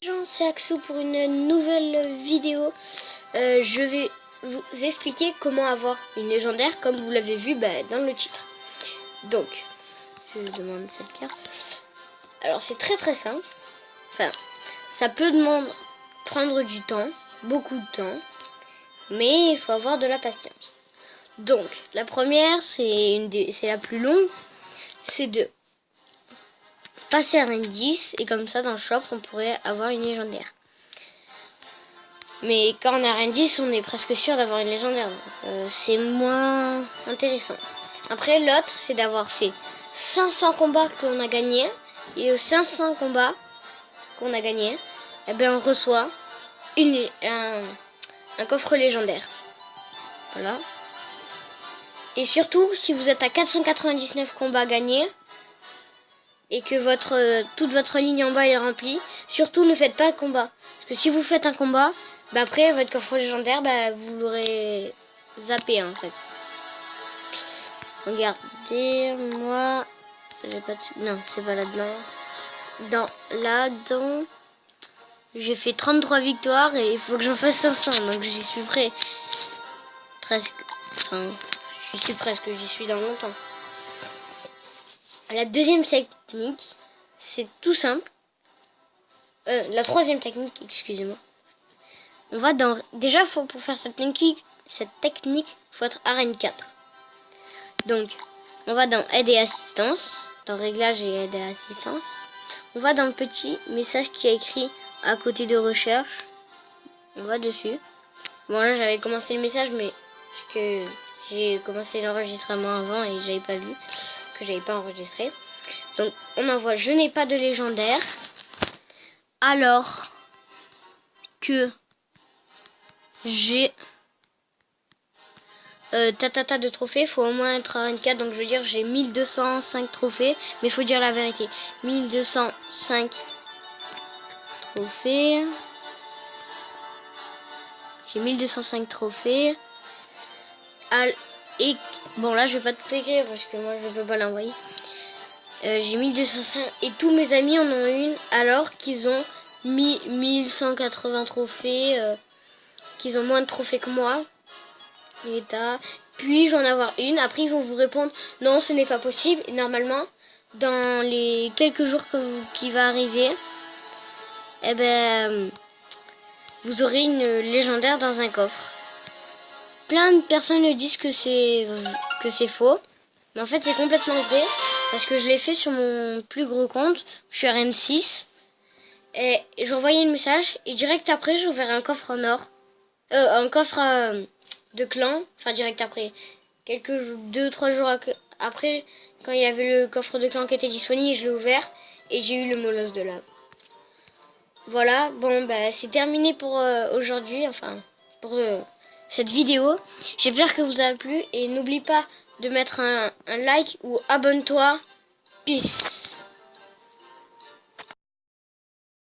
Bonjour, c'est Axou pour une nouvelle vidéo. Je vais vous expliquer comment avoir une légendaire comme vous l'avez vu dans le titre. Donc, je demande cette carte. Alors c'est très simple. Enfin, ça peut prendre du temps, beaucoup de temps, mais il faut avoir de la patience. Donc, la première, c'est la plus longue, c'est de passer à rank 10 et comme ça dans le shop on pourrait avoir une légendaire. Mais quand on a rank 10 on est presque sûr d'avoir une légendaire, donc c'est moins intéressant. Après l'autre c'est d'avoir fait 500 combats qu'on a gagné, et aux 500 combats qu'on a gagné, eh ben on reçoit un coffre légendaire. Voilà. Et surtout si vous êtes à 499 combats gagnés et que toute votre ligne en bas est remplie, surtout ne faites pas de combat. Parce que si vous faites un combat, après votre coffre légendaire, vous l'aurez zappé en fait. Regardez, moi, j'ai pas de... Non, c'est pas là-dedans. Là-dedans, j'ai fait 33 victoires et il faut que j'en fasse 500, donc j'y suis prêt. Presque. Enfin, j'y suis dans longtemps. La deuxième technique, c'est tout simple. La troisième technique, excusez-moi. On va dans... Déjà, pour faire cette technique, faut être arène 4. Donc, on va dans aide et assistance, dans réglage et aide et assistance. On va dans le petit message qui est écrit à côté de recherche. On va dessus. Bon, là, j'avais commencé le message, mais que j'ai commencé l'enregistrement avant et j'avais pas vu que j'avais pas enregistré. Donc, on envoie je n'ai pas de légendaire alors que j'ai de trophées. Faut au moins être à 24, donc je veux dire j'ai 1205 trophées, mais il faut dire la vérité. 1205 trophées. J'ai 1205 trophées. Et bon, là je vais pas tout écrire parce que moi je peux pas l'envoyer. J'ai 1205 et tous mes amis en ont une alors qu'ils ont 1180 trophées, qu'ils ont moins de trophées que moi. Puis-je en avoir une? Après ils vont vous répondre non, ce n'est pas possible. Et normalement, dans les quelques jours qui va arriver, vous aurez une légendaire dans un coffre. Plein de personnes me disent que c'est faux, mais en fait c'est complètement vrai parce que je l'ai fait sur mon plus gros compte. Je suis RN6 et j'ai envoyé le message et direct après j'ai ouvert un coffre en or, un coffre de clan, enfin direct après, 2-3 jours après, quand il y avait le coffre de clan qui était disponible, je l'ai ouvert et j'ai eu le molosse de lave. Voilà, bon c'est terminé pour aujourd'hui, enfin pour cette vidéo. J'espère que vous a plu et n'oublie pas de mettre un like ou abonne-toi. Peace.